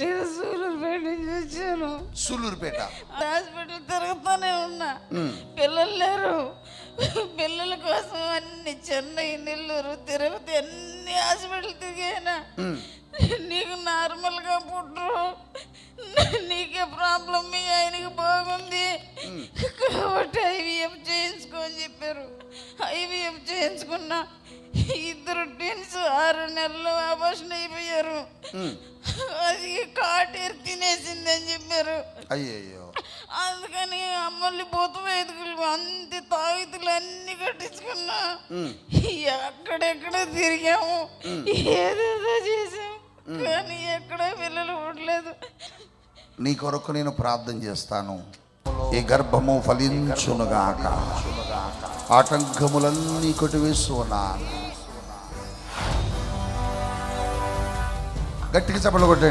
నేను సూలూరుపేట నుంచి వచ్చాను. సూలూరుపేట హాస్పిటల్ తిరుగుతూనే ఉన్నా. పిల్లలు లేరు. పిల్లల కోసం అన్ని చెన్నై, నెల్లూరు, తిరుపతి అన్ని హాస్పిటల్ తిరిగానా. నీకు నార్మల్గా పుట్టరు, నీకే ప్రాబ్లం, మీ ఆయనకి బాగుంది కాబట్టి ఐవీఎఫ్ చేయించుకో అని చెప్పారు. ఐవీఎఫ్ చేయించుకున్నా. 2 ట్విన్స్ 6 నెలలు ఆపరేషన్ అయిపోయారు. అది కాటేరు తినేసింది అని చెప్పారు. అయ్యయ్యో. అందుకని అమ్మల్ని భూత వైద్యులు అంతే తాగుతులు అన్ని కట్టించుకున్నా. ఎక్కడెక్కడ తిరిగాము, ఏదేదో చేసాము, కానీ ఎక్కడ పిల్లలు పుట్టలేదు. నీ కొరకు నేను ప్రార్థన చేస్తాను. ఈ గర్భము ఫలించునుగాక, ఆటంకములన్నీ కొట్టివేస్తున్నాను. గట్టిగా చప్పట్లు కొట్టండి.